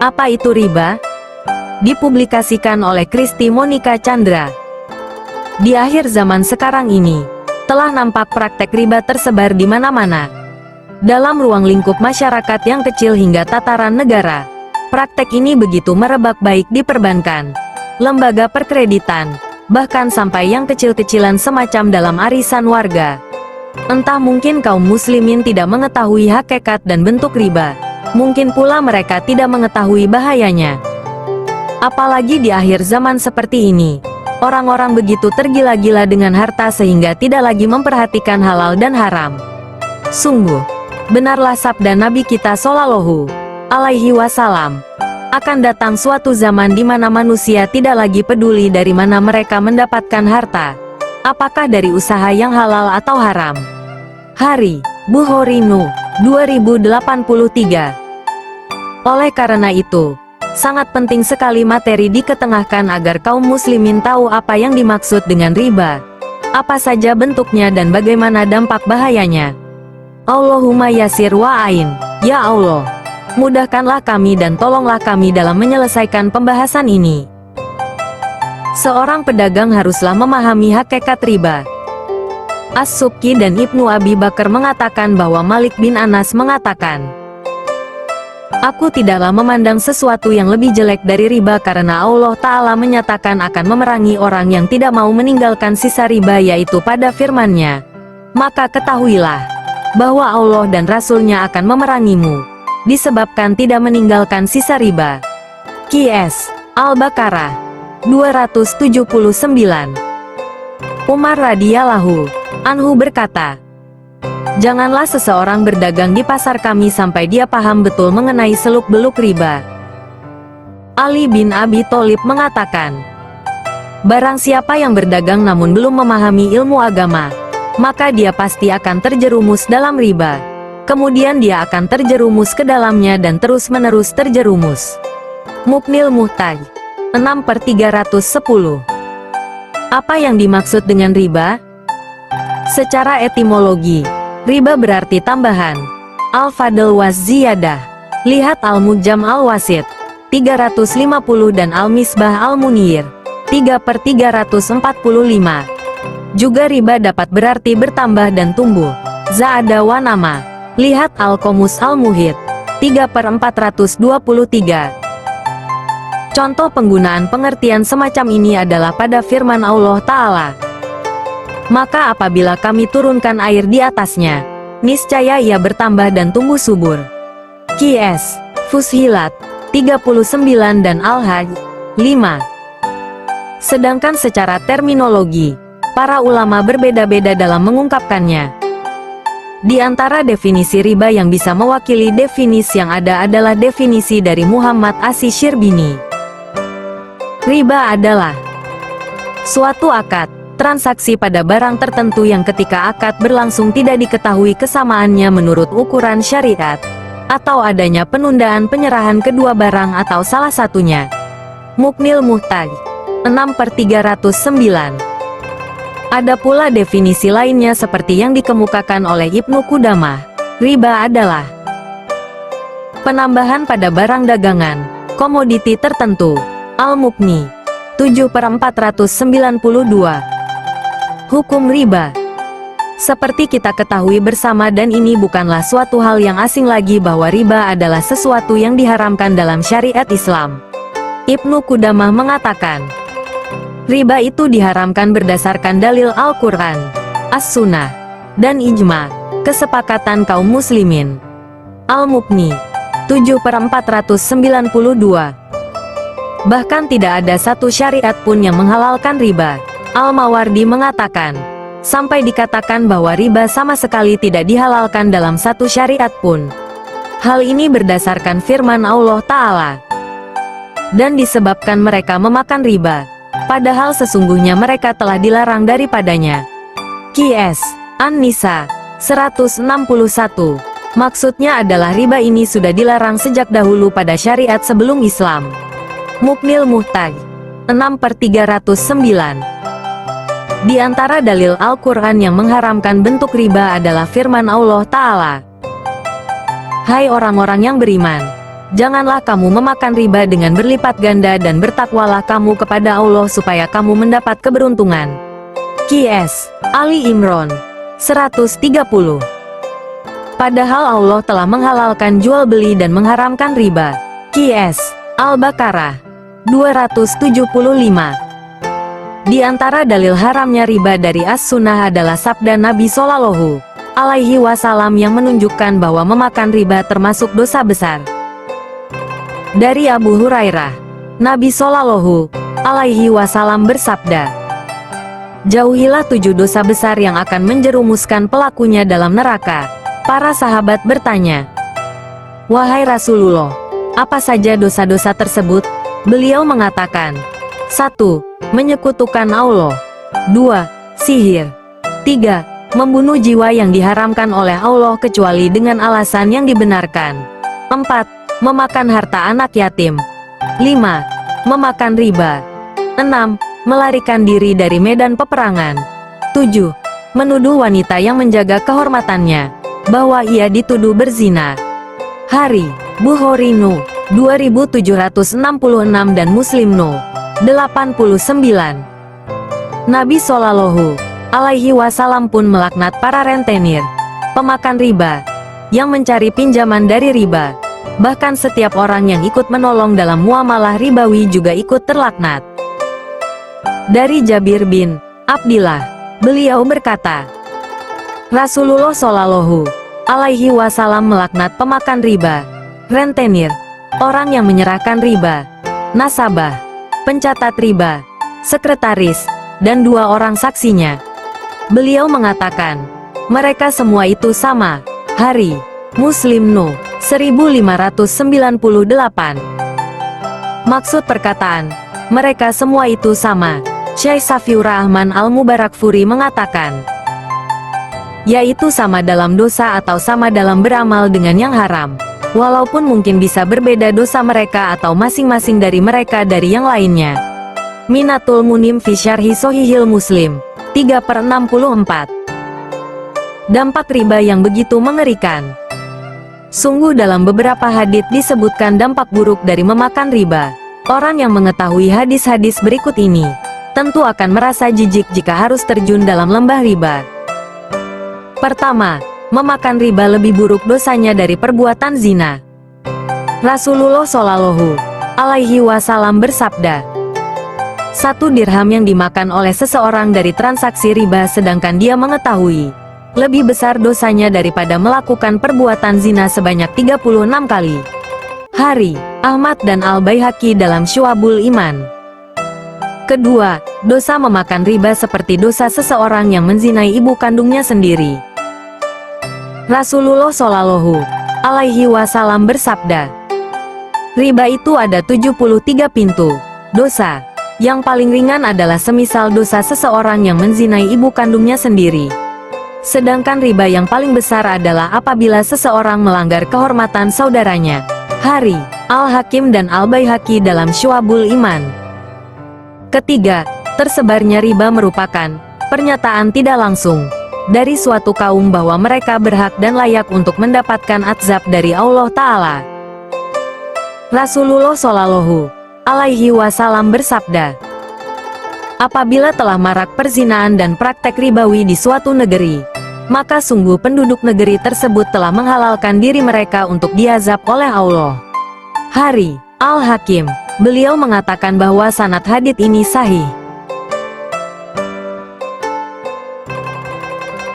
Apa itu riba? Dipublikasikan oleh Kristi Monica Chandra. Di akhir zaman sekarang ini, telah nampak praktek riba tersebar di mana-mana. Dalam ruang lingkup masyarakat yang kecil hingga tataran negara, praktek ini begitu merebak baik di perbankan, lembaga perkreditan, bahkan sampai yang kecil-kecilan semacam dalam arisan warga. Entah mungkin kaum muslimin tidak mengetahui hakikat dan bentuk riba, mungkin pula mereka tidak mengetahui bahayanya. Apalagi di akhir zaman seperti ini, orang-orang begitu tergila-gila dengan harta sehingga tidak lagi memperhatikan halal dan haram. Sungguh, benarlah sabda Nabi kita Shallallahu Alaihi Wasallam, akan datang suatu zaman di mana manusia tidak lagi peduli dari mana mereka mendapatkan harta, apakah dari usaha yang halal atau haram. Hari Bukhari No. 2083. Oleh karena itu, sangat penting sekali materi diketengahkan agar kaum muslimin tahu apa yang dimaksud dengan riba, apa saja bentuknya dan bagaimana dampak bahayanya. Allahumma yasir wa ain, ya Allah, mudahkanlah kami dan tolonglah kami dalam menyelesaikan pembahasan ini. Seorang pedagang haruslah memahami hakikat riba. As-Subki dan Ibnu Abi Bakar mengatakan bahwa Malik bin Anas mengatakan, "Aku tidaklah memandang sesuatu yang lebih jelek dari riba karena Allah Ta'ala menyatakan akan memerangi orang yang tidak mau meninggalkan sisa riba, yaitu pada firman-Nya, maka ketahuilah bahwa Allah dan Rasul-Nya akan memerangimu disebabkan tidak meninggalkan sisa riba." Qs. Al-Baqarah 279. Umar radhiyallahu anhu berkata, "Janganlah seseorang berdagang di pasar kami sampai dia paham betul mengenai seluk-beluk riba." Ali bin Abi Thalib mengatakan, "Barang siapa yang berdagang namun belum memahami ilmu agama, maka dia pasti akan terjerumus dalam riba. Kemudian dia akan terjerumus ke dalamnya dan terus-menerus terjerumus." Muknil Muhtaj 6/310. Apa yang dimaksud dengan riba? Secara etimologi, riba berarti tambahan. Al-Fadl wa Ziyadah. Lihat Al-Mujam Al-Wasit 350 dan Al-Misbah Al-Munir 3/345. Juga riba dapat berarti bertambah dan tumbuh. Za'ada wa nama. Lihat Al-Qomus Al-Muhit 3/423. Contoh penggunaan pengertian semacam ini adalah pada firman Allah Ta'ala, "Maka apabila kami turunkan air di atasnya, niscaya ia bertambah dan tumbuh subur." Qs. Fussilat 39 dan Al-Hajj 5. Sedangkan secara terminologi, para ulama berbeda-beda dalam mengungkapkannya. Di antara definisi riba yang bisa mewakili definisi yang ada adalah definisi dari Muhammad Asy-Syirbini. Riba adalah suatu akad, transaksi pada barang tertentu yang ketika akad berlangsung tidak diketahui kesamaannya menurut ukuran syariat, atau adanya penundaan penyerahan kedua barang atau salah satunya. Muknil Muhtaj 6/309. Ada pula definisi lainnya seperti yang dikemukakan oleh Ibnu Qudamah. Riba adalah penambahan pada barang dagangan, komoditi tertentu. Al-Muqni 7/492. Hukum riba. Seperti kita ketahui bersama dan ini bukanlah suatu hal yang asing lagi bahwa riba adalah sesuatu yang diharamkan dalam syariat Islam. Ibnu Qudamah mengatakan, riba itu diharamkan berdasarkan dalil Al-Quran, As-Sunnah, dan Ijma, kesepakatan kaum muslimin. Al-Muqni 7/492. Bahkan tidak ada satu syariat pun yang menghalalkan riba. Al-Mawardi mengatakan, sampai dikatakan bahwa riba sama sekali tidak dihalalkan dalam satu syariat pun. Hal ini berdasarkan firman Allah Ta'ala. Dan disebabkan mereka memakan riba, padahal sesungguhnya mereka telah dilarang daripadanya. Qs. An-Nisa 161. Maksudnya adalah riba ini sudah dilarang sejak dahulu pada syariat sebelum Islam. Muknil Muhtaj 6/309. Di antara dalil Al-Quran yang mengharamkan bentuk riba adalah firman Allah Ta'ala, "Hai orang-orang yang beriman, Janganlah kamu memakan riba dengan berlipat ganda dan bertakwalah kamu kepada Allah supaya kamu mendapat keberuntungan. Qs. Ali Imran 130. Padahal Allah telah menghalalkan jual beli dan mengharamkan riba. Qs. Al-Baqarah 275. Di antara dalil haramnya riba dari As-Sunnah adalah sabda Nabi Shallallahu Alaihi Wasallam yang menunjukkan bahwa memakan riba termasuk dosa besar. Dari Abu Hurairah, Nabi Shallallahu Alaihi Wasallam bersabda, "Jauhilah 7 dosa besar yang akan menjerumuskan pelakunya dalam neraka." Para sahabat bertanya, "Wahai Rasulullah, apa saja dosa-dosa tersebut?" Beliau mengatakan, 1. Menyekutukan Allah. 2. Sihir. 3. Membunuh jiwa yang diharamkan oleh Allah kecuali dengan alasan yang dibenarkan. 4. Memakan harta anak yatim. 5. Memakan riba. 6. Melarikan diri dari medan peperangan. 7. Menuduh wanita yang menjaga kehormatannya bahwa ia dituduh berzina. Hari Bukhari No 2766 dan Muslim No 89. Nabi Shallallahu Alaihi Wasallam pun melaknat para rentenir, pemakan riba, yang mencari pinjaman dari riba. Bahkan setiap orang yang ikut menolong dalam muamalah ribawi juga ikut terlaknat. Dari Jabir bin Abdillah, beliau berkata, Rasulullah Shallallahu Alaihi Wasallam melaknat pemakan riba, rentenir, orang yang menyerahkan riba, nasabah, pencatat riba, sekretaris, dan 2 orang saksinya. Beliau mengatakan, mereka semua itu sama. Hari Muslim No 1598. Maksud perkataan, mereka semua itu sama, Syekh Safiur Rahman Al-Mubarakfuri mengatakan, yaitu sama dalam dosa atau sama dalam beramal dengan yang haram. Walaupun mungkin bisa berbeda dosa mereka atau masing-masing dari mereka dari yang lainnya. Minatul Munim fi Syarhi Shahihil Muslim 3/64. Dampak riba yang begitu mengerikan. Sungguh dalam beberapa hadits disebutkan dampak buruk dari memakan riba. Orang yang mengetahui hadis-hadis berikut ini, tentu akan merasa jijik jika harus terjun dalam lembah riba. Pertama, memakan riba lebih buruk dosanya dari perbuatan zina. Rasulullah Shallallahu Alaihi Wasallam bersabda, 1 dirham yang dimakan oleh seseorang dari transaksi riba sedangkan dia mengetahui, lebih besar dosanya daripada melakukan perbuatan zina sebanyak 36 kali. Hari Ahmad dan Al-Baihaqi dalam Syu'abul Iman. Kedua, dosa memakan riba seperti dosa seseorang yang menzinai ibu kandungnya sendiri. Rasulullah Shallallahu Alaihi Wasallam bersabda, riba itu ada 73 pintu dosa. Yang paling ringan adalah semisal dosa seseorang yang menzinai ibu kandungnya sendiri. Sedangkan riba yang paling besar adalah apabila seseorang melanggar kehormatan saudaranya. Hari Al-Hakim dan Al-Baihaqi dalam Syu'abul Iman. Ketiga, tersebarnya riba merupakan pernyataan tidak langsung dari suatu kaum bahwa mereka berhak dan layak untuk mendapatkan azab dari Allah Ta'ala. Rasulullah Shallallahu Alaihi Wasallam bersabda, apabila telah marak perzinaan dan praktek ribawi di suatu negeri, maka sungguh penduduk negeri tersebut telah menghalalkan diri mereka untuk diazab oleh Allah. Hari Al-Hakim, beliau mengatakan bahwa sanad hadits ini sahih.